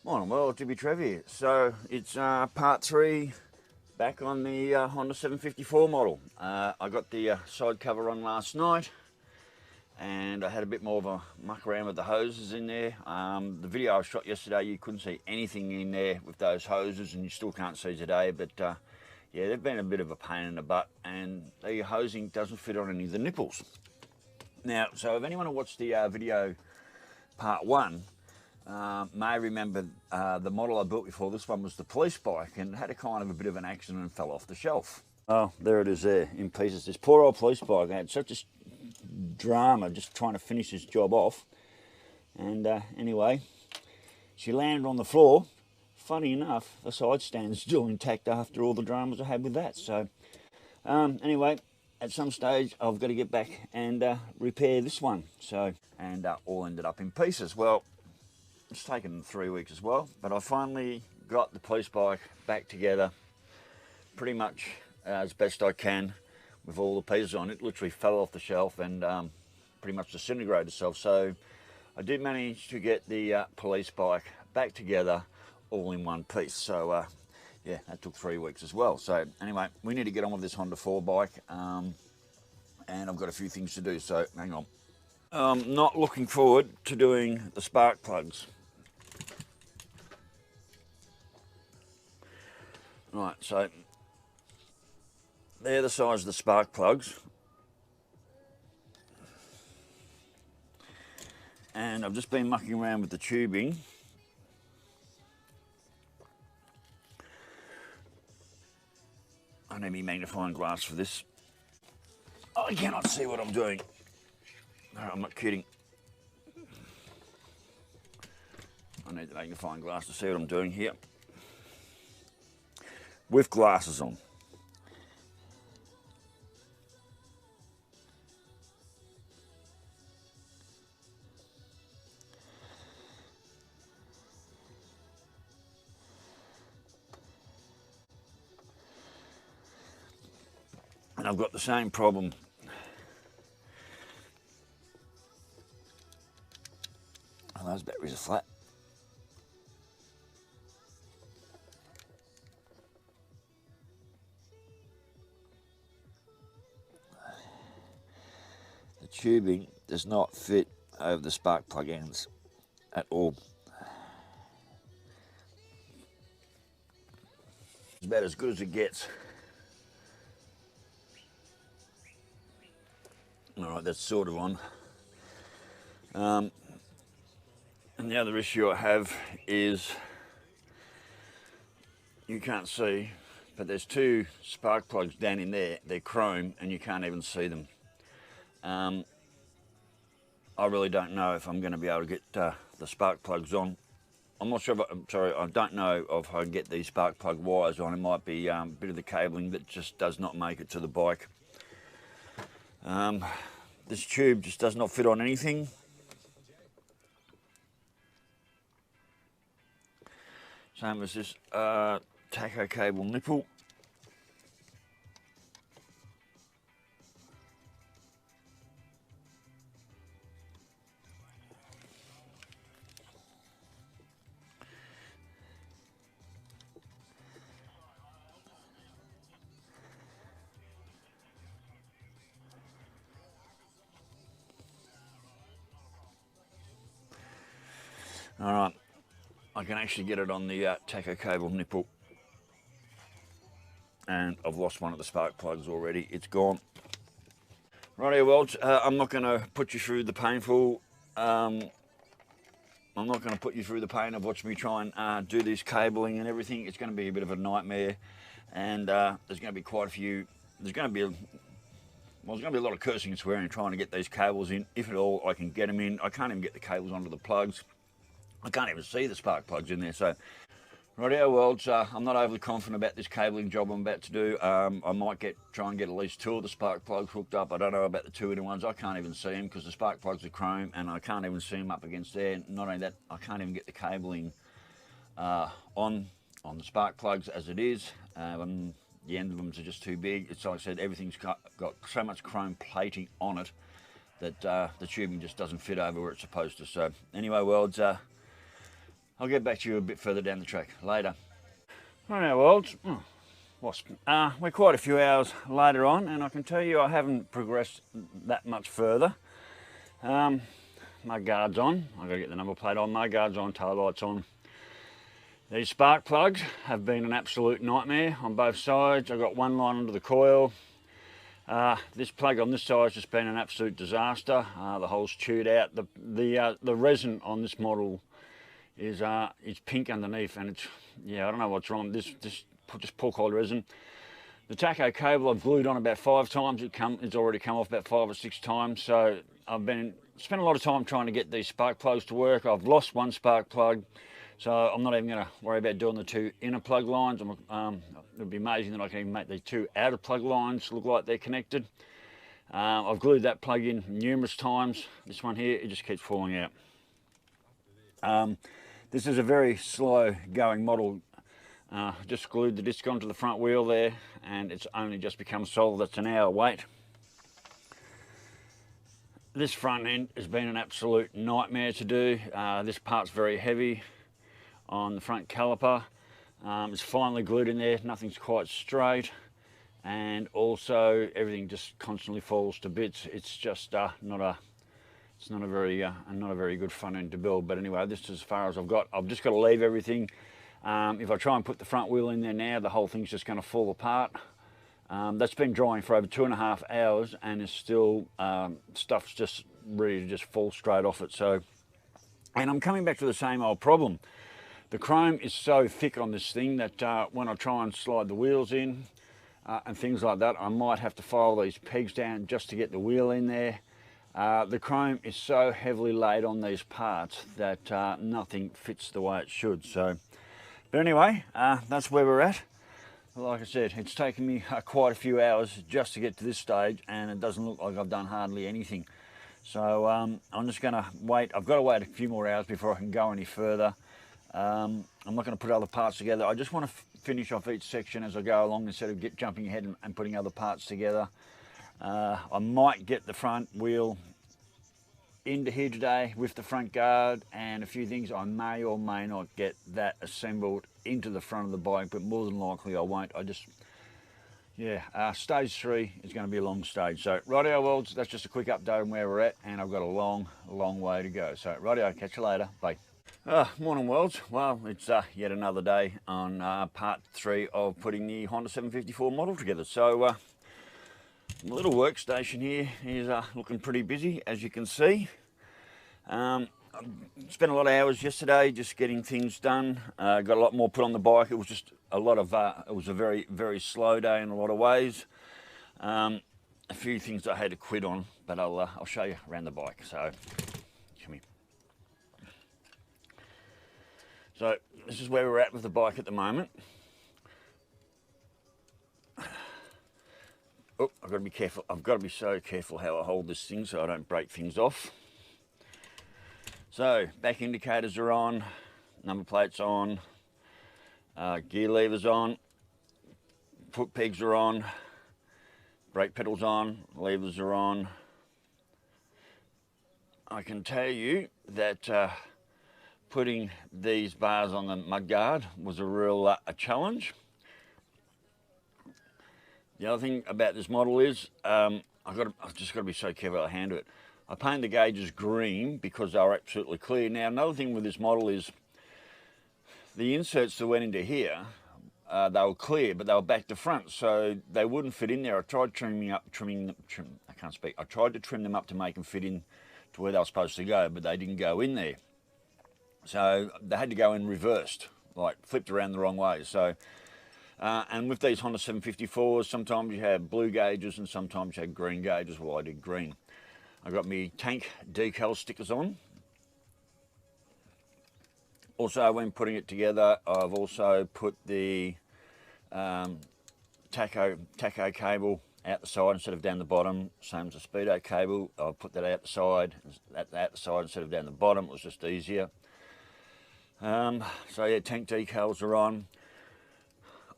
Morning, well, Hippy Trev here. So it's part 3 back on the Honda 754 model. I got the side cover on last night and I had a bit more of a muck around with the hoses in there. The video I shot yesterday, you couldn't see anything in there with those hoses, and you still can't see today, but yeah, they've been a bit of a pain in the butt, and the hosing doesn't fit on any of the nipples. Now, so if anyone who watched the video part 1, may remember the model I built before. This one was the police bike, and had a kind of a bit of an accident and fell off the shelf. Oh, there it is there, in pieces. This poor old police bike had such a drama just trying to finish this job off. And anyway, she landed on the floor. Funny enough, the side stand's still intact after all the dramas I had with that. So anyway, at some stage I've got to get back and repair this one. So, and all ended up in pieces. Well, it's taken 3 weeks as well, but I finally got the police bike back together pretty much as best I can with all the pieces on it. Literally fell off the shelf and pretty much disintegrated itself. So I did manage to get the police bike back together all in one piece. So yeah, that took 3 weeks as well. So anyway, we need to get on with this Honda 4 bike, and I've got a few things to do, so hang on. Not looking forward to doing the spark plugs. Right, so they're the size of the spark plugs. And I've just been mucking around with the tubing. I need my magnifying glass for this. I cannot see what I'm doing. No, I'm not kidding. I need the magnifying glass to see what I'm doing here. With glasses on. And I've got the same problem. Oh, those batteries are flat. The tubing does not fit over the spark plug ends at all. It's about as good as it gets. Alright, that's sort of on. And the other issue I have is, you can't see, but there's 2 spark plugs down in there. They're chrome and you can't even see them. I really don't know if I'm going to be able to get the spark plugs on. I'm not sure if I don't know if I can get these spark plug wires on. It might be a bit of the cabling that just does not make it to the bike. This tube just does not fit on anything. Same as this taco cable nipple. All right, I can actually get it on the taco cable nipple, and I've lost one of the spark plugs already. It's gone. Rightio, well, I'm not going to put you through the painful. I'm not going to put you through the pain of watching me try and do this cabling and everything. It's going to be a bit of a nightmare, and there's going to be quite a few. There's going to be a lot of cursing and swearing trying to get these cables in, if at all I can get them in. I can't even get the cables onto the plugs. I can't even see the spark plugs in there. So, rightio, well, I'm not overly confident about this cabling job I'm about to do. I might try and get at least 2 of the spark plugs hooked up. I don't know about the 2-inner ones. I can't even see them because the spark plugs are chrome, and I can't even see them up against there. Not only that, I can't even get the cabling on the spark plugs as it is. The end of them are just too big. It's like I said, everything's got so much chrome plating on it that the tubing just doesn't fit over where it's supposed to. So anyway, worlds, I'll get back to you a bit further down the track later. Right now, worlds. Wasp. We're quite a few hours later on, and I can tell you I haven't progressed that much further. My guard's on. I've got to get the number plate on. My guard's on, tail lights on. These spark plugs have been an absolute nightmare on both sides. I've got one line under the coil. This plug on this side has just been an absolute disaster. The hole's chewed out. The resin on this model is pink underneath, and it's, yeah, I don't know what's wrong. This just poor quality resin. The tacho cable I've glued on about 5 times. It's already come off about 5 or 6 times. So I've spent a lot of time trying to get these spark plugs to work. I've lost one spark plug, so I'm not even going to worry about doing the 2 inner plug lines. It'd be amazing that I can even make the 2 outer plug lines look like they're connected. I've glued that plug in numerous times. This one here, it just keeps falling out. This is a very slow going model. Just glued the disc onto the front wheel there, and it's only just become solid. That's an hour wait. This front end has been an absolute nightmare to do. This part's very heavy on the front caliper. It's finally glued in there, nothing's quite straight, and also everything just constantly falls to bits. It's just not a very good front end to build. But anyway, this is as far as I've got. I've just got to leave everything. If I try and put the front wheel in there now, the whole thing's just going to fall apart. That's been drying for over 2.5 hours, and it's still stuff's just ready to just fall straight off it. So, and I'm coming back to the same old problem. The chrome is so thick on this thing that when I try and slide the wheels in and things like that, I might have to file these pegs down just to get the wheel in there. The chrome is so heavily laid on these parts that nothing fits the way it should. So, but anyway, that's where we're at. Like I said, it's taken me quite a few hours just to get to this stage, and it doesn't look like I've done hardly anything. So I'm just going to wait. I've got to wait a few more hours before I can go any further. I'm not going to put other parts together. I just want to finish off each section as I go along instead of jumping ahead and putting other parts together. I might get the front wheel into here today with the front guard and a few things. I may or may not get that assembled into the front of the bike, but more than likely I won't. Stage 3 is going to be a long stage. So rightio worlds, that's just a quick update on where we're at, and I've got a long way to go. So rightio, catch you later, bye. Morning worlds. Well, it's yet another day on part 3 of putting the Honda 754 model together. So my little workstation here is looking pretty busy, as you can see. I spent a lot of hours yesterday just getting things done. Got a lot more put on the bike. It was just a lot of it was a very slow day in a lot of ways. A few things I had to quit on, but I'll show you around the bike. So come here. So this is where we're at with the bike at the moment. Oh, I've got to be careful. I've got to be so careful how I hold this thing so I don't break things off. So back indicators are on, number plates on, gear levers on, foot pegs are on, brake pedals on, levers are on. I can tell you that putting these bars on the mudguard was a real a challenge. The other thing about this model is I've just got to be so careful how I handle it. I painted the gauges green because they were absolutely clear. Now another thing with this model is the inserts that went into here, they were clear, but they were back to front, so they wouldn't fit in there. I tried I tried to trim them up to make them fit in to where they were supposed to go, but they didn't go in there. So they had to go in reversed, like flipped around the wrong way. So, and with these Honda 754s, sometimes you have blue gauges and sometimes you have green gauges. Well, I did green. I got my tank decal stickers on. Also, when putting it together, I've also put the tacho cable out the side instead of down the bottom. Same as the speedo cable. I've put that out the side instead of down the bottom. It was just easier. So yeah, tank decals are on.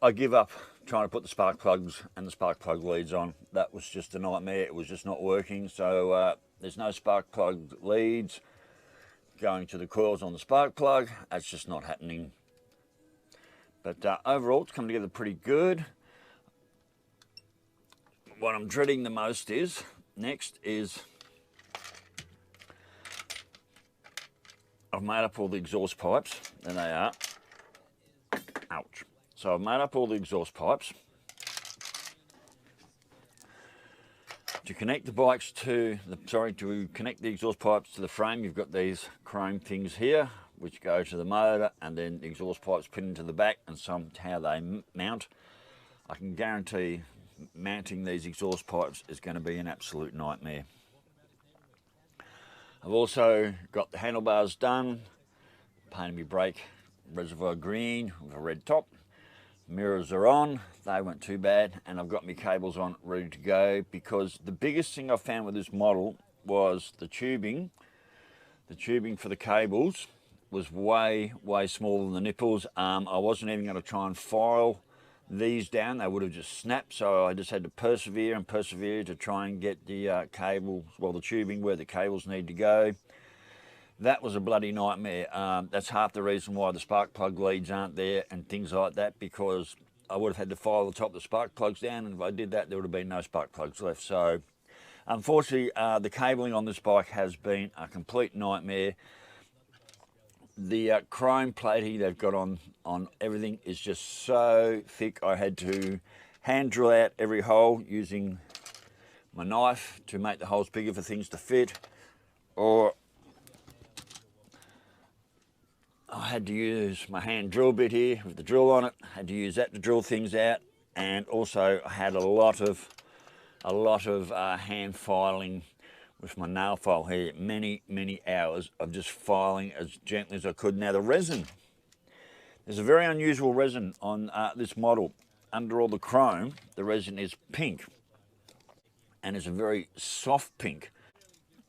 I give up trying to put the spark plugs and the spark plug leads on. That was just a nightmare. It was just not working. So there's no spark plug leads. going to the coils on the spark plug. That's just not happening. But overall, it's come together pretty good. What I'm dreading the most is, next is, I've made up all the exhaust pipes, and they are, ouch. So I've made up all the exhaust pipes. To connect the bikes to to connect the exhaust pipes to the frame, you've got these chrome things here, which go to the motor, and then the exhaust pipes pin into the back, and somehow they mount. I can guarantee mounting these exhaust pipes is going to be an absolute nightmare. I've also got the handlebars done, painted my brake reservoir green with a red top. Mirrors are on, they weren't too bad, and I've got my cables on ready to go, because the biggest thing I found with this model was the tubing. The tubing for the cables was way smaller than the nipples. I wasn't even going to try and file these down, they would have just snapped, so I just had to persevere and persevere to try and get the cables, well, the tubing where the cables need to go. That was a bloody nightmare. That's half the reason why the spark plug leads aren't there and things like that, because I would have had to file the top of the spark plugs down, and if I did that, there would have been no spark plugs left. So unfortunately, the cabling on this bike has been a complete nightmare. The chrome plating they've got on everything is just so thick. I had to hand drill out every hole using my knife to make the holes bigger for things to fit, or I had to use my hand drill bit here with the drill on it. I had to use that to drill things out, and also I had a lot of hand filing with my nail file here. Many hours of just filing as gently as I could. Now the resin, there's a very unusual resin on this model. Under all the chrome, the resin is pink, and it's a very soft pink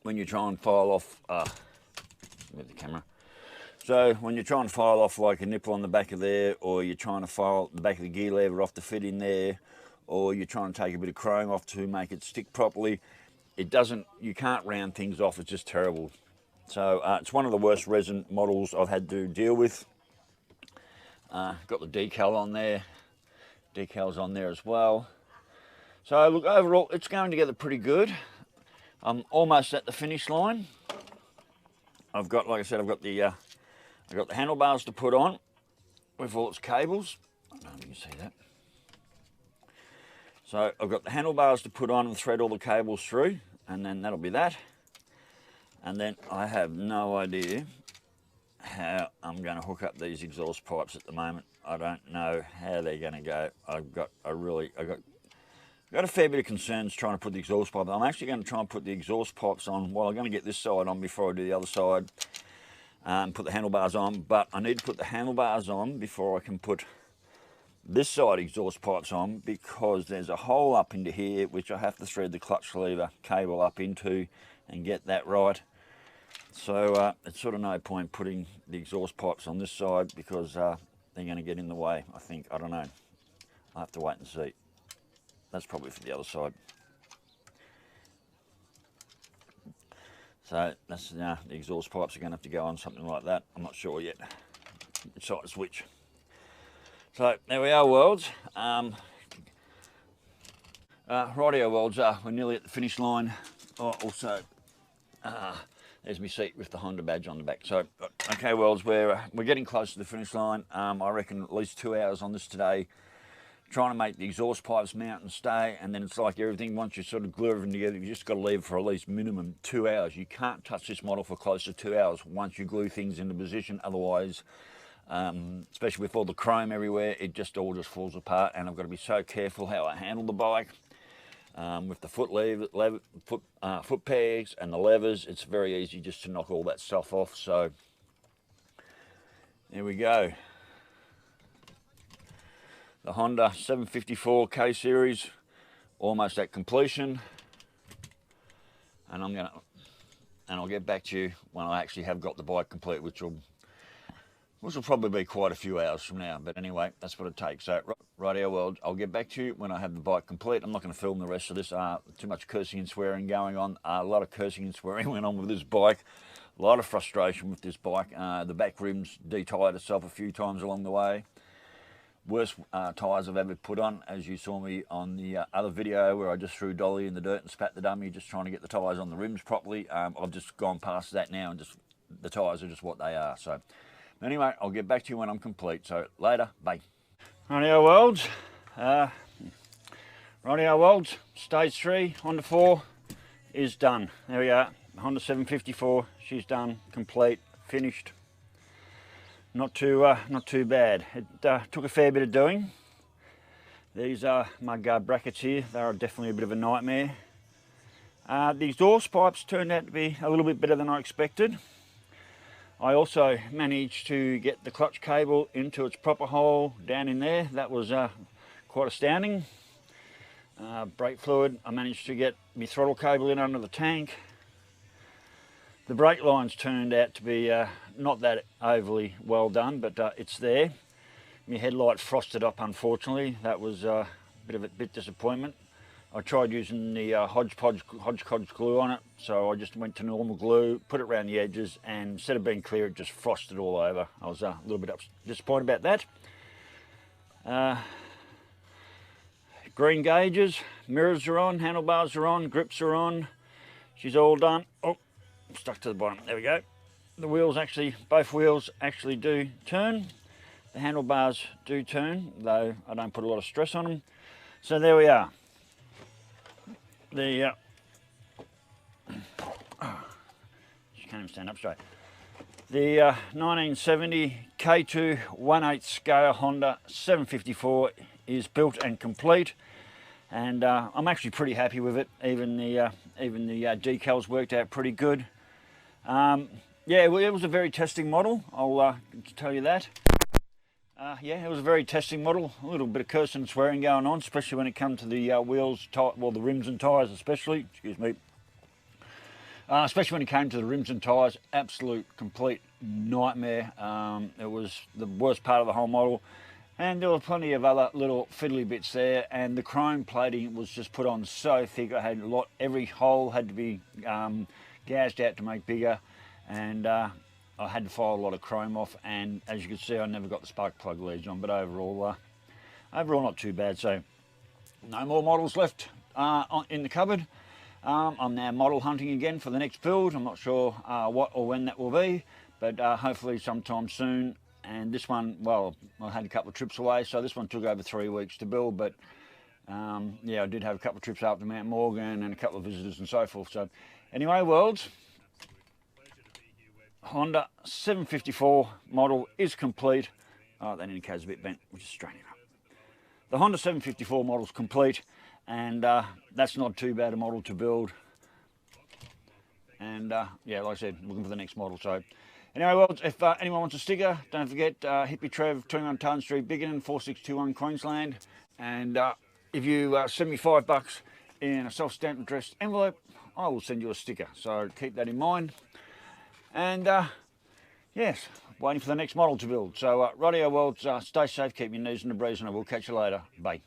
when you try and file off with the camera. So when you're trying to file off like a nipple on the back of there, or you're trying to file the back of the gear lever off to fit in there, or you're trying to take a bit of chrome off to make it stick properly, it doesn't, you can't round things off, it's just terrible. So it's one of the worst resin models I've had to deal with. Got the decal on there, decals on there as well. So look, overall it's going together pretty good. I'm almost at the finish line. I've got, like I said, I've got the handlebars to put on with all its cables. I don't know if you can see that. So I've got the handlebars to put on and thread all the cables through, and then that'll be that. And then I have no idea how I'm going to hook up these exhaust pipes at the moment. I don't know how they're going to go. I've got a fair bit of concerns trying to put the exhaust pipe. I'm actually going to try and put the exhaust pipes on. Well, I'm going to get this side on before I do the other side. Put the handlebars on, but I need to put the handlebars on before I can put this side exhaust pipes on, because there's a hole up into here which I have to thread the clutch lever cable up into and get that right. So it's sort of no point putting the exhaust pipes on this side, because they're going to get in the way, I think. I don't know. I'll have to wait and see. That's probably for the other side. So that's the exhaust pipes are going to have to go on something like that. I'm not sure yet. Decide to switch. So there we are, worlds. Rightio, worlds. We're nearly at the finish line. Oh, also, there's my seat with the Honda badge on the back. So okay, worlds, we're getting close to the finish line. I reckon at least 2 hours on this today, trying to make the exhaust pipes mount and stay. And then it's like everything, once you sort of glue everything together, you just got to leave it for at least minimum 2 hours. You can't touch this model for close to 2 hours once you glue things into position. Otherwise, especially with all the chrome everywhere, it just all just falls apart. And I've got to be so careful how I handle the bike with the foot pegs and the levers. It's very easy just to knock all that stuff off. So there we go. The Honda 754 K series, almost at completion, and I'll get back to you when I actually have got the bike complete, which will probably be quite a few hours from now. But anyway, that's what it takes. So rightio, world, I'll get back to you when I have the bike complete. I'm not going to film the rest of this. Too much cursing and swearing going on. A lot of cursing and swearing went on with this bike. A lot of frustration with this bike. The back rims de-tired itself a few times along the way. Worst tyres I've ever put on, as you saw me on the other video where I just threw Dolly in the dirt and spat the dummy just trying to get the tyres on the rims properly. I've just gone past that now, and just the tyres are just what they are. So anyway, I'll get back to you when I'm complete. So later, bye. Rightio worlds, stage 3, Honda 4 is done. There we are, Honda 754, she's done, complete, finished. Not too bad. It took a fair bit of doing. These are mud guard brackets here. They are definitely a bit of a nightmare. The exhaust pipes turned out to be a little bit better than I expected. I also managed to get the clutch cable into its proper hole down in there. That was quite astounding. Brake fluid, I managed to get my throttle cable in under the tank. The brake lines turned out to be not that overly well done, but it's there. My headlight frosted up, unfortunately. That was a bit disappointment. I tried using the hodgepodge glue on it, so I just went to normal glue, put it around the edges, and instead of being clear, it just frosted all over. I was a little bit disappointed about that. Green gauges, mirrors are on, handlebars are on, grips are on. She's all done. Oh, stuck to the bottom. There we go. The wheels actually, both wheels actually do turn. The handlebars do turn, though I don't put a lot of stress on them. So there we are. The she can't even stand up straight. The 1970 K2 1/8 scale Honda 754 is built and complete, and I'm actually pretty happy with it. Even the decals worked out pretty good. Yeah, well, it was a very testing model, I'll tell you that. Yeah, it was a very testing model. A little bit of cursing and swearing going on, especially when it comes to the wheels, well, the rims and tyres especially, excuse me. Especially when it came to the rims and tyres, absolute, complete nightmare. It was the worst part of the whole model. And there were plenty of other little fiddly bits there, and the chrome plating was just put on so thick. I had every hole had to be gouged out to make bigger, and I had to file a lot of chrome off, and as you can see, I never got the spark plug leads on, but overall not too bad. So no more models left in the cupboard. I'm now model hunting again for the next build. I'm not sure what or when that will be, but hopefully sometime soon. And this one, well, I had a couple of trips away, so this one took over 3 weeks to build, but yeah, I did have a couple of trips up to Mount Morgan and a couple of visitors and so forth. So anyway, worlds, Honda 754 model is complete. Oh, that indicator's a bit bent, we'll just straighten it up. The Honda 754 model is complete, and that's not too bad a model to build. And yeah, like I said, looking for the next model. So anyway, well, if anyone wants a sticker, don't forget Hippy Trev, 21 Tarn Street, Biggin, 4621 Queensland. And if you send me $5 in a self-stamped addressed envelope, I will send you a sticker. So keep that in mind. And yes, waiting for the next model to build. So rightio worlds, stay safe, keep your knees in the breeze, and I will catch you later. Bye.